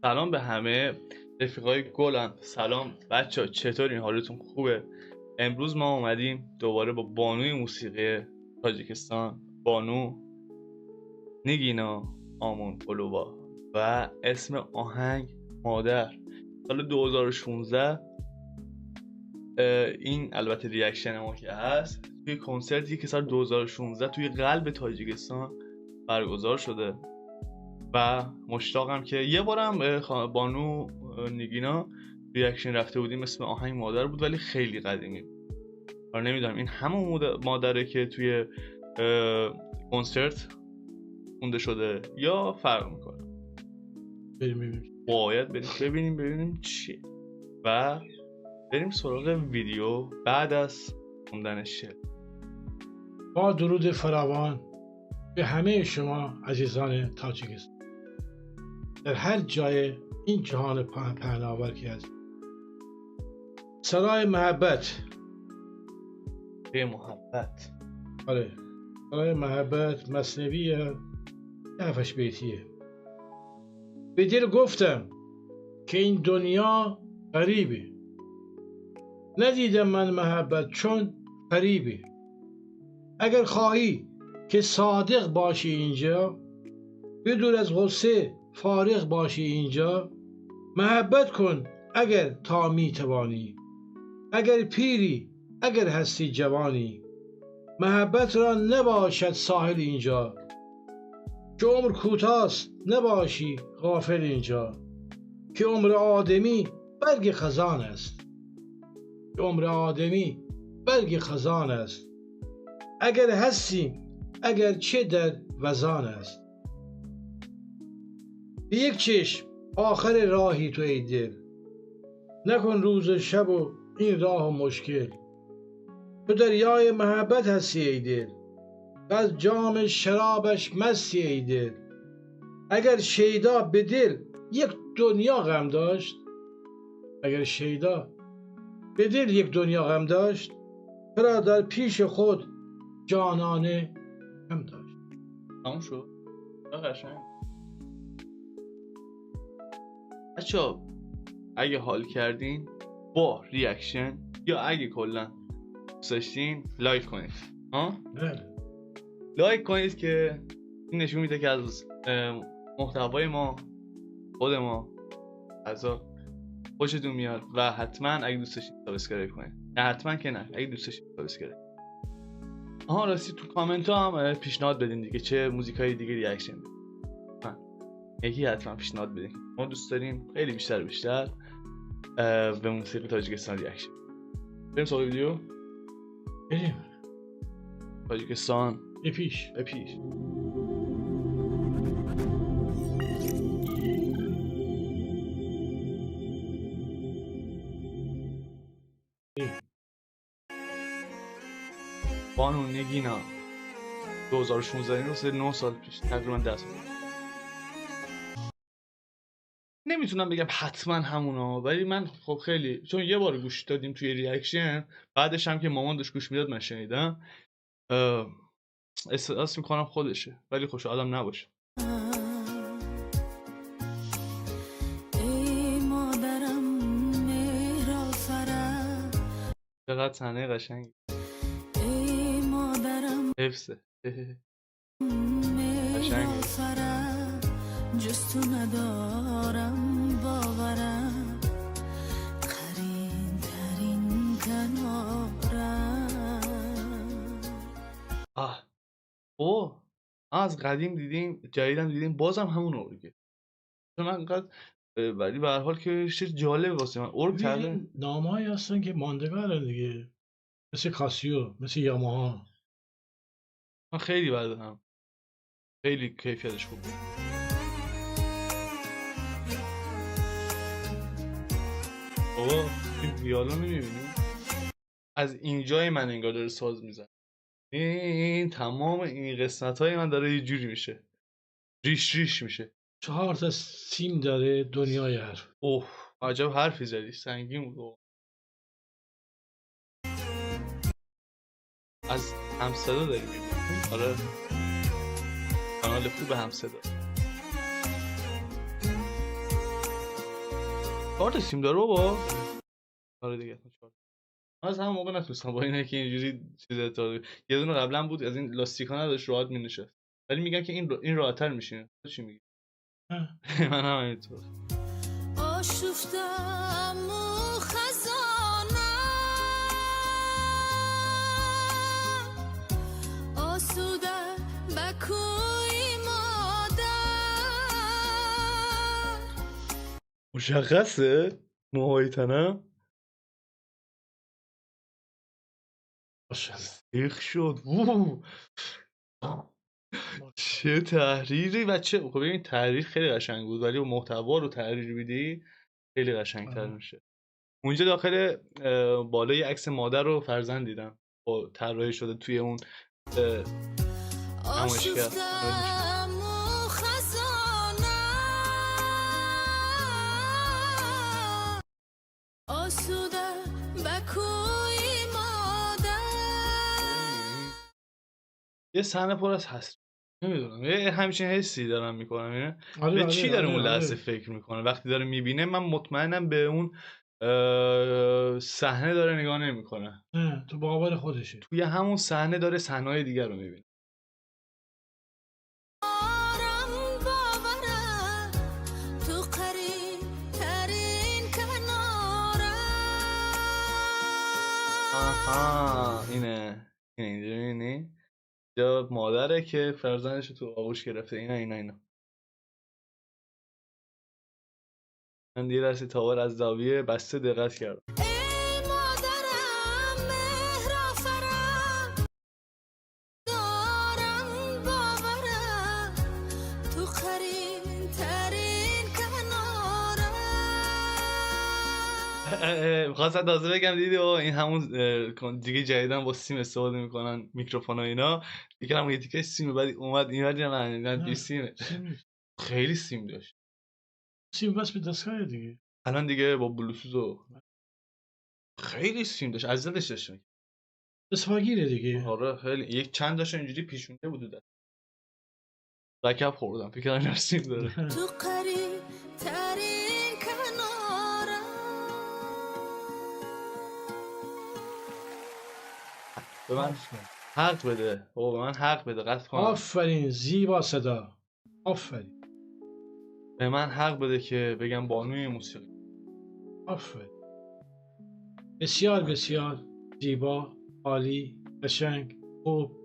سلام به همه رفیقای گلم. سلام بچه ها، چطورین؟ حالتون خوبه؟ امروز ما اومدیم دوباره با بانوی موسیقی تاجیکستان، بانو نیگینا آمونپولووا و اسم آهنگ مادر. سال 2016 این البته ریاکشن ما که هست توی کنسرتی که سال 2016 توی قلب تاجیکستان برگزار شده و مشتاقم که یه بارم بانو نیگینا ریاکشن رفته بودیم، اسم آهنگ مادر بود ولی خیلی قدیمی. آره نمیدونم این همون مادره که توی کنسرت خونده شده یا فرق میکنه. باید بریم ببینیم چیه و بریم سراغ ویدیو بعد از خوندن شعر. با درود فراوان به همه شما عزیزان تاجیکستان در هر جای این جهان پهناور که هست. صدای محبت، به محبت. آره صدای محبت مثنویه، 7 بیتیه. به دل گفتم که این دنیا غریبه، ندیدم من محبت چون غریبه. اگر خواهی که صادق باشی اینجا، بدون از غصه فارغ باشی اینجا. محبت کن اگر تا می توانی، اگر پیری اگر هستی جوانی. محبت را نباشد ساحل اینجا، که عمر کوتاست نباشی غافل اینجا. که عمر آدمی برگ خزان است، که عمر آدمی برگ خزان است. اگر هستیم اگر چه در وزان است. به یک چشم آخر راهی تو ای دل، نکن روز و شب و این راه و مشکل. تو دریای محبت هستی ای دل، و از جام شرابش مستی ای دل. اگر شیدا به دل یک دنیا غم داشت، اگر شیدا به دل یک دنیا غم داشت، چرا در پیش خود جانانه غم داشت. تموم شد؟ قشنگ. بچه‌ها اگه حال کردین با ریاکشن یا اگه کلا دوست داشتین لایک کنید. بله. لایک کنید که این نشون میده که از محتوای ما، خود ما ازا خوشتون میاد و حتما اگه دوست داشتین سابسکرایب کنید. نه حتما که نه، اگه دوست داشتین سابسکرایب. راستی تو کامنت ها هم پیشنهاد بدین دیگه چه موزیکای دیگه ریاکشن بدین. یکی حتما پیشنهاد بدین. ما دوست داریم خیلی بیشتر به موسیقی تاجیکستان ریاکشن. بریم سراغ ویدیو. بریم تاجیکستان به پیش. بانو نیگینا 2016 این روز 9 سال پیش، تقریبا 10 سال. نمیتونم بگم حتما همونا، ولی من خب خیلی چون یه بار گوش دادیم توی ریاکشن، بعدش هم که مامان داشت گوش میداد من شنیدم، احساس میکنم خودشه، ولی خوش آدم نباشه. چقدر صحنه قشنگی. حفظه قشنگه. جز تو ندارم باورم، قرین کنارم. از قدیم دیدیم جدیدم دیدیم بازم همون ارگه، چون انقدر ولی به هر حال که چیز جالب واسه من ارگ تغییر. نامه‌هایی هستن که ماندگارن دیگه، مثل کاسیو، مثل یاماها. من خیلی بعدم خیلی کیفیتش خوب بود. این ویالو نمیبینیم؟ از اینجای من انگار داره ساز میزن. این تمام این قسمت های من داره یه جوری میشه، ریش میشه. 4 تا سیم داره دنیای حرف. عجب حرفی زدی، سنگین بود. از همصدا داری میبینی؟ آره کانال خوب همصدا. 4 تا سیم داره بابا. آره دیگه 4. من از همون موقع نتونستم با اینه که اینجوری چیز تا یه دونه قبلا بود از این لاستیکا نداشت راحت مینشست، ولی میگن که این راحت‌تر میشینه. تو چی میگی؟ من هم اینطور. آشفتم و خزانم آسوده بکوی مادر مشخصه موهای تنم سیخ شد. چه تحریری و چه خب ببین تحریر خیلی قشنگ بود، ولی محتوا رو تحریر بیدی خیلی قشنگتر میشه. اونجا داخل بالای عکس مادر و فرزند دیدم با طراحی شده توی اون نمایشگر. آشفتم و خزانم آسوده بکوی مادر. یه صحنه پر از حسرت، نمیدونم یه همچین حسی دارم میکنم اینه به چی داره اون لحظه فکر میکنه وقتی داره میبینه. من مطمئنم به اون صحنه داره نگاه نمیکنه، تو باور خودشه. توی همون صحنه داره صحنه‌های دیگر رو میبینه. آها اینه اینجا میبینی یا مادره که فرزندش تو آغوش گرفته. اینا من دیگه دستی تاور از زاویه بسته دقت کردم. ای مادرم مهرافرم دارم باورم تو قرین ترین کنارم. خواستم تازه بگم دیدی این همون دیگه جدیدن با سیم استفاده میکنن میکروفون و اینا دیگه هم یه تیکه سیم بعد اومد این ولی نه سیمه خیلی سیم داشت. سیم بس به دستگاه دیگه الان دیگه با بلوتوث و خیلی سیم داشت اذیتش داشت. اسفاگیره دیگه. آره خیلی یک چند داشت اینجوری پیشونده بود دست رکب خوردم فکر کنم سیم داره. تو قریب ترین کنارم. به من حق بده بابا، به من حق بده قطع کنم. آفرین زیبا صدا، آفرین. به من حق بده که بگم بانوی موسیقی. آفرین. بسیار بسیار زیبا، عالی، قشنگ، خوب.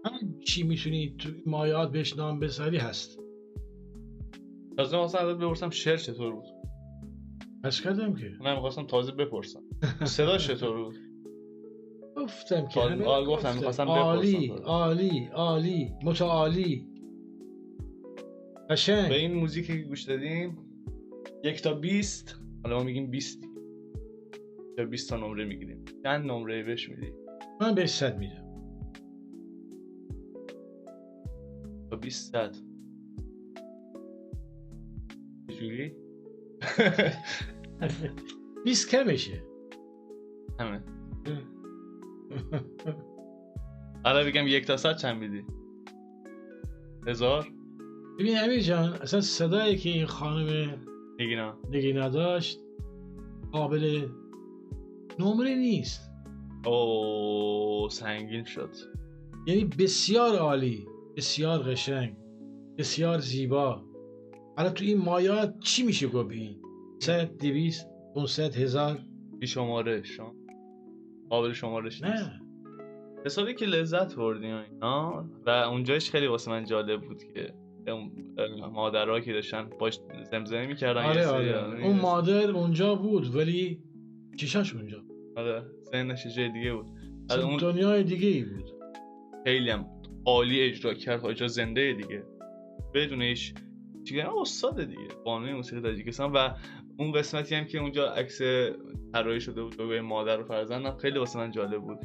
هر چی میتونی تو مایات بهش نام بذاری هست. تازه واسه ازت بپرسم شعر چطور بود؟ پس کردم که من می‌خواستم تازه بپرسم صدا چطور بود؟ گفتم که گفتم می‌خواستم عالی بپرسم. عالی عالی متعالی قشنگ. به این موزیکی که گوش دادیم 1 تا 20 حالا ما میگیم 20 یا 20 تا نمره میگیریم. چند نمره بهش میدی؟ من بهش 100 میدم. تا 20 100 چجوری؟ 20 کمشه. همه حالا بگم 1 تا 100 چند میدی؟ 1000؟ ببین امیر جان اصلا صدایی که این خانم نگینا داشت قابل نمره نیست. اوه سنگین شد. یعنی بسیار عالی، بسیار قشنگ، بسیار زیبا. حالا تو این مایات چی میشه گفت این؟ 100 200 500 1000 بی شماره شما قابل شمارش نیست. نه حسابی که لذت بردیم اینا و اونجاش خیلی واسه من جالب بود که مادرها که داشتن باش زمزمه میکردن. آره. اون مادر اونجا بود ولی چشاش اونجا. آره ذهنش جای دیگه بود. اون دنیای دیگه ای بود. خیلی هم عالی اجرا کرد. اجرا زنده دیگه بدون هیچ چیزی. استاد دیگه بانوی موسیقی تاجیکستان. و اون قسمتی هم که اونجا عکس طراحی شده بود به مادر و فرزندم خیلی واسه من جالب بود.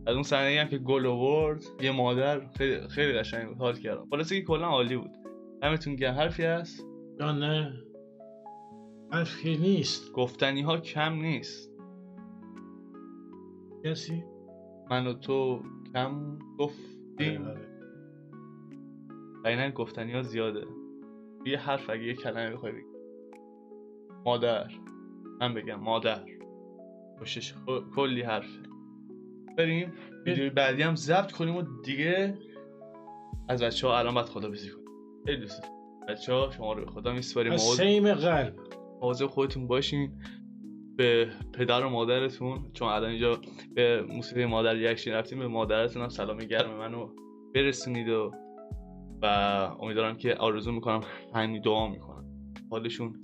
از اون صحنه‌ای هم که گل آورد یه مادر خیلی خیلی قشنگ بود. حال کردم. خلاصه که کلا عالی بود. همتون گرم. حرفی هست؟ یا نه حرفی نیست. گفتنی ها کم نیست. کسی؟ من و تو کم گفتیم. اینن گفتنی ها زیاده. یه حرف اگه یه کلمه بخوای بگی. مادر من بگم مادر پشتش کلی حرف. بریم ویدیوی بعدی هم ضبط کنیم و دیگه از بچه‌ها الان باید خداحافظی کنیم. خیلی دوست دارم بچه‌ها، شما رو به خدا میسپاریم. از صمیم قلب مواظب خودتون باشین، به پدر و مادرتون، چون الان اینجا به موسیقی مادر ریاکشن رفتیم، به مادرتون هم سلام گرم منو برسونید و امیدوارم که آرزو میکنم، همین دعا میکنم حالشون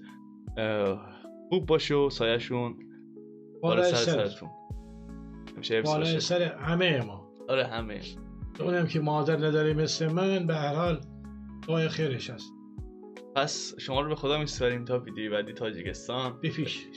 خوب باشه و سایه‌شون بالای سرتون همیشه حفظ بالای باشه. سر همه ما. آره همه. اونم که مادر نداره مثل من، به هر حال دعای خیرش هست. پس شما رو به خدا میسپاریم تا ویدیوی بعدی تاجیکستان. بفیش.